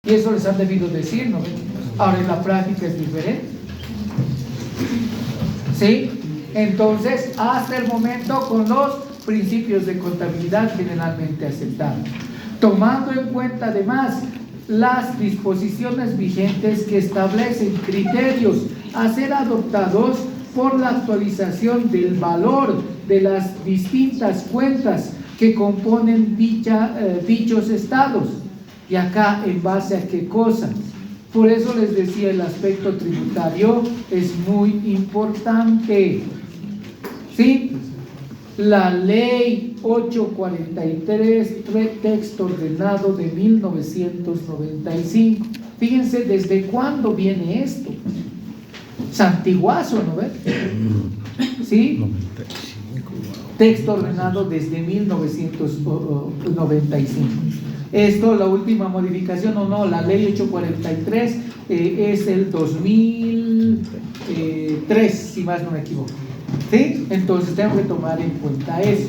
Y eso les han debido decir, ¿no? Ahora en la práctica es diferente. ¿Sí? Entonces, hasta el momento con los principios de contabilidad generalmente aceptados, tomando en cuenta además las disposiciones vigentes que establecen criterios a ser adoptados por la actualización del valor de las distintas cuentas que componen dichos estados. Y acá, ¿en base a qué cosa? Por eso les decía, el aspecto tributario es muy importante. ¿Sí? La ley 843, texto ordenado de 1995. Fíjense desde cuándo viene esto. Santiguazo, ¿no ves? ¿Sí? Texto ordenado desde 1995. Esto, la última modificación, o no, la ley 843 es el 2003, si más no me equivoco. ¿Sí? Entonces tengo que tomar en cuenta eso.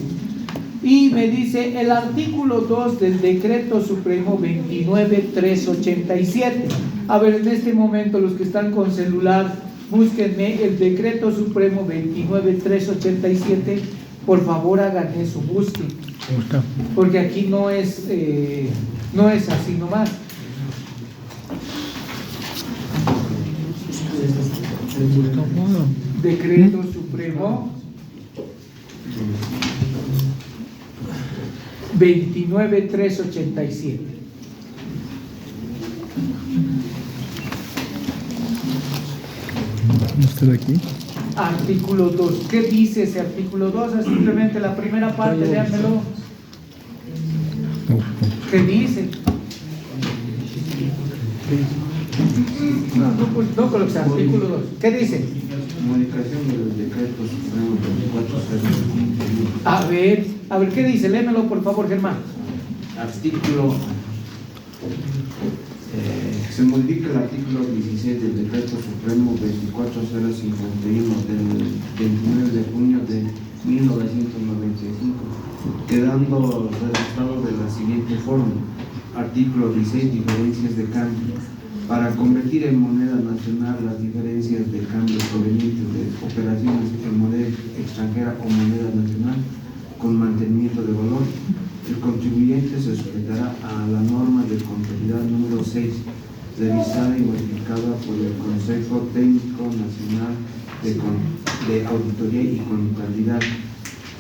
Y me dice el artículo 2 del decreto supremo 29387. A ver, en este momento los que están con celular, búsquenme el decreto supremo 29387. Por favor, hagan eso, busquen. Porque aquí no es así nomás. Decreto supremo 29387. ¿Está de aquí? Artículo 2. ¿Qué dice ese artículo 2? Es simplemente la primera parte, léanmelo. ¿Qué dice? No coloques artículo 2. ¿Qué dice? Modificación del decreto supremo 24. A ver, ¿qué dice? Léemelo por favor, Germán. Artículo se modifica el artículo 16 del decreto supremo 24051 del 29 de junio de 1995, quedando redactado de la siguiente forma. Artículo 16. Diferencias de cambio. Para convertir en moneda nacional las diferencias de cambio provenientes de operaciones en moneda extranjera o moneda nacional con mantenimiento de valor, el contribuyente se sujetará a la norma de contabilidad número 6, revisada y modificada por el Consejo Técnico Nacional de Auditoría y Contabilidad,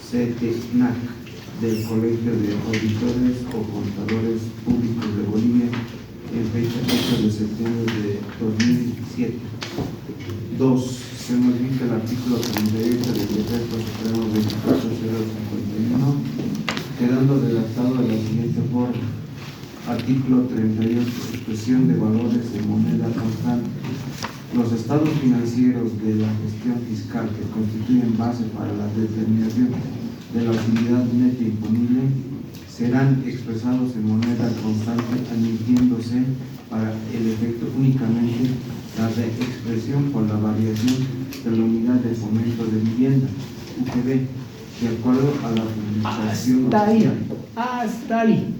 CTNAC, del Colegio de Auditores o Contadores Públicos de Bolivia, en fecha 8 de septiembre de 2007. 2. Se modifica el artículo 38 del decreto supremo 24051, quedando redactado de la siguiente forma. Artículo 38. Expresión de valores de moneda constante. Los estados financieros de la gestión fiscal que constituyen base para la determinación de la utilidad neta imponible serán expresados en moneda constante, admitiéndose para el efecto únicamente la reexpresión por la variación de la unidad de fomento de vivienda, UGB, de acuerdo a la publicación oficial. Hasta ahí.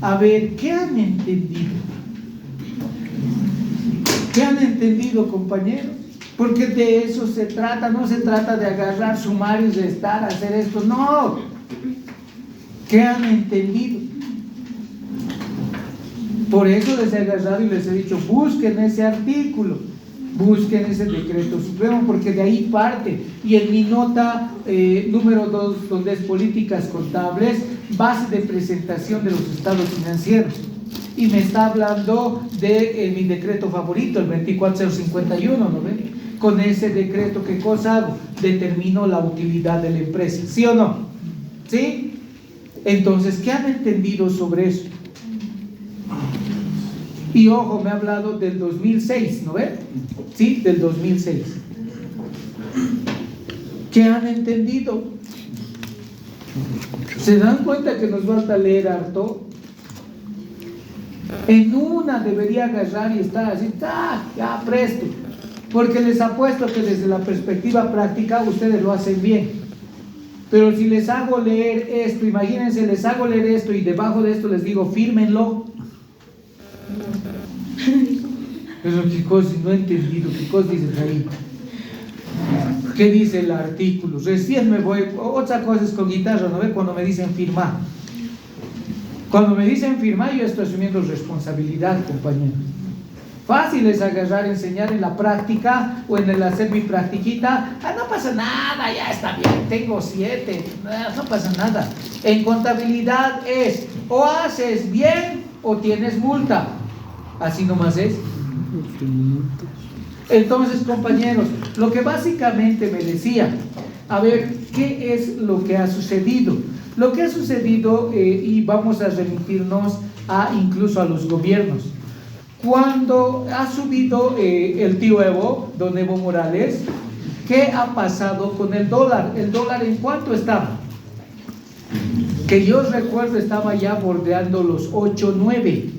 A ver, ¿qué han entendido? ¿Qué han entendido, compañeros? Porque de eso se trata, no se trata de agarrar sumarios, de estar, hacer esto, no. ¿Qué han entendido? Por eso les he agarrado y les he dicho, busquen ese artículo, busquen ese decreto supremo, porque de ahí parte. Y en mi nota número 2, donde es políticas contables, base de presentación de los estados financieros. Y me está hablando de mi decreto favorito, el 24051, ¿no ven? Con ese decreto, ¿qué cosa hago? Determino la utilidad de la empresa, ¿sí o no? ¿Sí? Entonces, ¿qué han entendido sobre eso? Y ojo, me ha hablado del 2006, ¿no ven? Sí, del 2006. ¿Qué han entendido? ¿Se dan cuenta que nos falta leer harto? En una debería agarrar y estar así, ya presto, porque les apuesto que desde la perspectiva práctica ustedes lo hacen bien. Pero si les hago leer esto, imagínense, les hago leer esto y debajo de esto les digo, fírmenlo. Pero qué cosa, no he entendido, qué cosa dices ahí. ¿Qué dice el artículo? Recién me voy, otra cosa es con guitarra, ¿no ve? Cuando me dicen firmar. Cuando me dicen firmar, yo estoy asumiendo responsabilidad, compañeros. Fácil es agarrar, enseñar en la práctica o en el hacer mi practiquita. No pasa nada, ya está bien, tengo 7, no pasa nada. En contabilidad es o haces bien o tienes multa. Así nomás es. Entonces, compañeros, lo que básicamente me decía, a ver, ¿qué es lo que ha sucedido? Lo que ha sucedido, y vamos a remitirnos incluso a los gobiernos. Cuando ha subido el tío Evo, don Evo Morales, ¿qué ha pasado con el dólar? ¿El dólar en cuánto estaba? Que yo recuerdo estaba ya bordeando los 8, 9,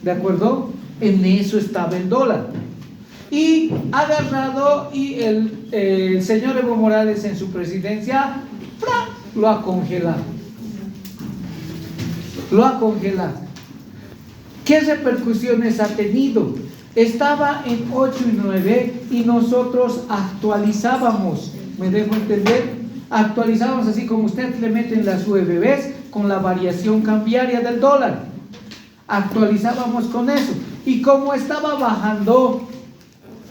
¿de acuerdo? En eso estaba el dólar. Y ha agarrado y el señor Evo Morales en su presidencia lo ha congelado. Lo ha congelado. ¿Qué repercusiones ha tenido? Estaba en 8 y 9 y nosotros actualizábamos, ¿me dejo entender? Actualizábamos así como usted le meten las UFBs con la variación cambiaria del dólar. Actualizábamos con eso. Y como estaba bajando,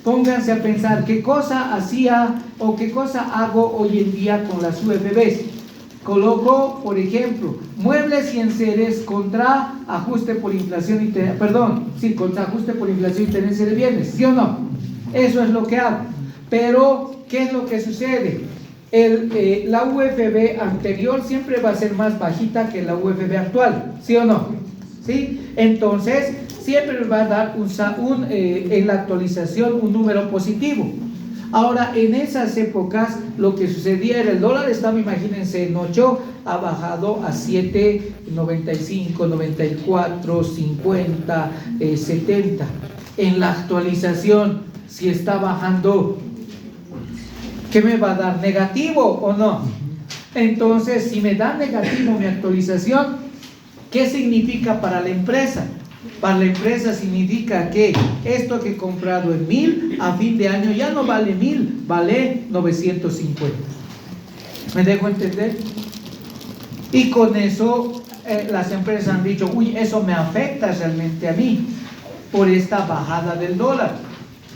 pónganse a pensar qué cosa hacía o qué cosa hago hoy en día con las UFBs. Coloco, por ejemplo, muebles y enseres contra ajuste por inflación, contra ajuste por inflación y tenencia de bienes, ¿sí o no? Eso es lo que hago. Pero, ¿qué es lo que sucede? La UFB anterior siempre va a ser más bajita que la UFB actual, ¿sí o no? ¿Sí? Entonces, siempre nos va a dar en la actualización un número positivo. Ahora, en esas épocas, lo que sucedía era el dólar estaba, imagínense, en 8, ha bajado a 7, 95, 94, 50, 70. En la actualización, si está bajando, ¿qué me va a dar? ¿Negativo o no? Entonces, si me da negativo mi actualización, ¿qué significa para la empresa? Para la empresa significa que esto que he comprado en 1000 a fin de año ya no vale 1000, vale 950. ¿Me dejo entender? Y con eso las empresas han dicho, uy, eso me afecta realmente a mí por esta bajada del dólar.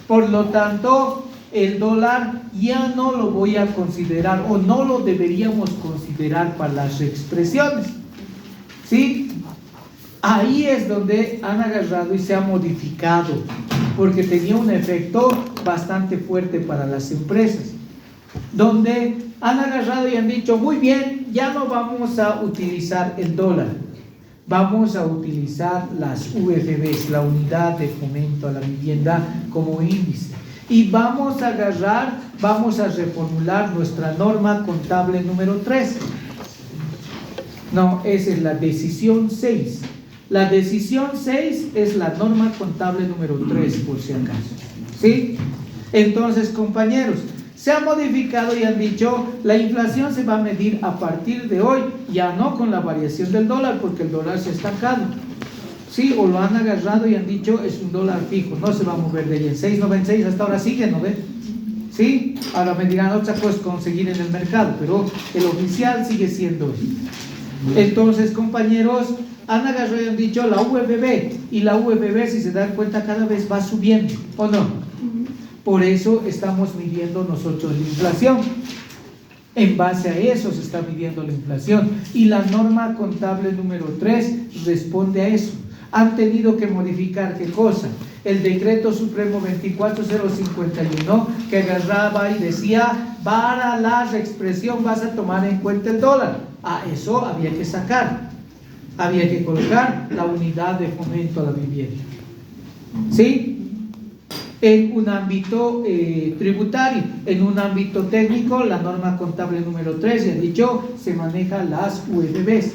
Por lo tanto, el dólar ya no lo voy a considerar o no lo deberíamos considerar para las expresiones. ¿Sí? Ahí es donde han agarrado y se ha modificado, porque tenía un efecto bastante fuerte para las empresas, donde han agarrado y han dicho, muy bien, ya no vamos a utilizar el dólar, vamos a utilizar las UFBs, la unidad de fomento a la vivienda, como índice. Y vamos a reformular nuestra norma contable número 3. No, esa es la decisión 6. La decisión 6 es la norma contable número 3, por si acaso. ¿Sí? Entonces, compañeros, se ha modificado y han dicho, la inflación se va a medir a partir de hoy, ya no con la variación del dólar, porque el dólar se ha estancado. ¿Sí? O lo han agarrado y han dicho, es un dólar fijo, no se va a mover de ahí. En 6.96 hasta ahora sigue, ¿no ven? ¿Sí? Ahora me dirán otra cosa conseguir en el mercado, pero el oficial sigue siendo. Entonces, compañeros, han agarrado y han dicho la UFB, y la UFB, si se dan cuenta, cada vez va subiendo, ¿o no? Por eso estamos midiendo nosotros la inflación. En base a eso se está midiendo la inflación, y la norma contable número 3 responde a eso. Han tenido que modificar, ¿qué cosa? El decreto supremo 24051, que agarraba y decía, para la expresión vas a tomar en cuenta el dólar. A eso había que sacar. Había que colocar la unidad de fomento a la vivienda. ¿Sí? En un ámbito tributario, en un ámbito técnico, la norma contable número 3, ya he dicho, se maneja las UFBs.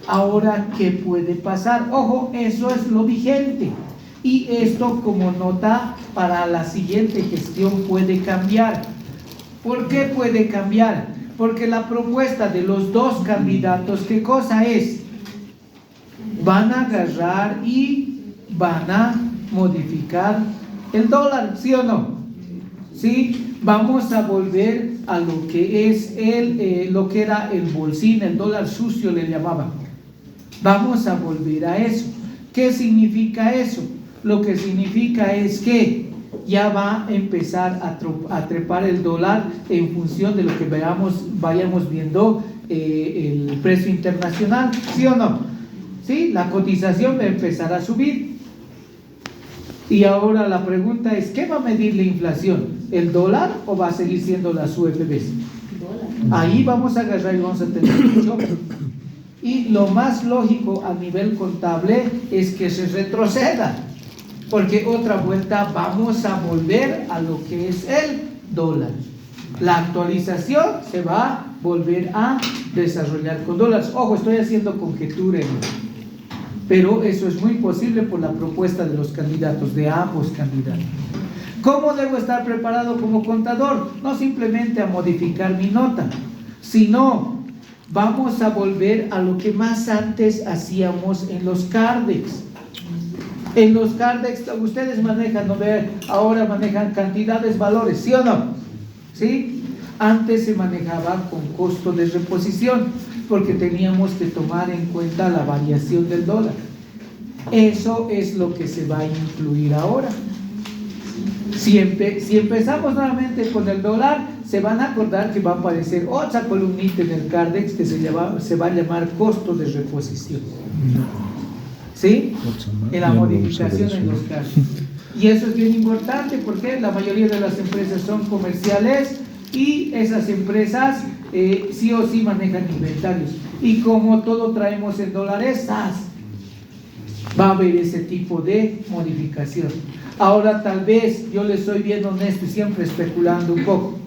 Ahora, ¿qué puede pasar? Ojo, eso es lo vigente. Y esto, como nota, para la siguiente gestión puede cambiar. ¿Por qué puede cambiar? Porque la propuesta de los dos candidatos, ¿qué cosa es? Van a agarrar y van a modificar el dólar, ¿sí o no? ¿Sí? Vamos a volver a lo que es lo que era el bolsín, el dólar sucio le llamaban. Vamos a volver a eso. ¿Qué significa eso? Lo que significa es que ya va a empezar a trepar el dólar en función de lo que vayamos viendo el precio internacional, ¿sí o no? ¿Sí? La cotización va a empezar a subir. Y ahora la pregunta es, ¿qué va a medir la inflación? ¿El dólar o va a seguir siendo las UFBs? Ahí vamos a agarrar y vamos a tener mucho. Y lo más lógico a nivel contable es que se retroceda, porque otra vuelta vamos a volver a lo que es el dólar. La actualización se va a volver a desarrollar con dólares. Ojo, estoy haciendo conjetura, pero eso es muy posible por la propuesta de los candidatos, de ambos candidatos. ¿Cómo debo estar preparado como contador? No simplemente a modificar mi nota, sino vamos a volver a lo que más antes hacíamos en los CARDEX. En los CARDEX ustedes manejan, ¿no? Ahora manejan cantidades, valores, ¿sí o no? ¿Sí? Antes se manejaba con costo de reposición, porque teníamos que tomar en cuenta la variación del dólar. Eso es lo que se va a incluir ahora. Si empezamos nuevamente con el dólar, se van a acordar que va a aparecer otra columnita en el CARDEX que se va a llamar costo de reposición. ¿Sí? En la modificación en los CARDEX. Y eso es bien importante porque la mayoría de las empresas son comerciales y esas empresas sí o sí manejan inventarios. Y como todo traemos en dólares, va a haber ese tipo de modificación. Ahora tal vez, yo les soy bien honesto y siempre especulando un poco,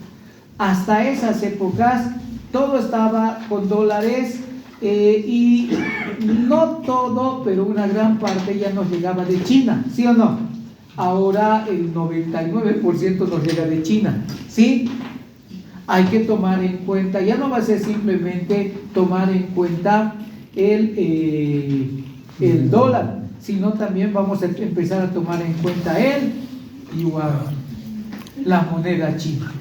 hasta esas épocas todo estaba con dólares y no todo, pero una gran parte ya nos llegaba de China, ¿sí o no? Ahora el 99% nos llega de China, ¿sí? Hay que tomar en cuenta, ya no va a ser simplemente tomar en cuenta el dólar, sino también vamos a empezar a tomar en cuenta el yuan, la moneda china,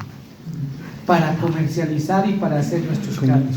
para comercializar y para hacer nuestros cambios.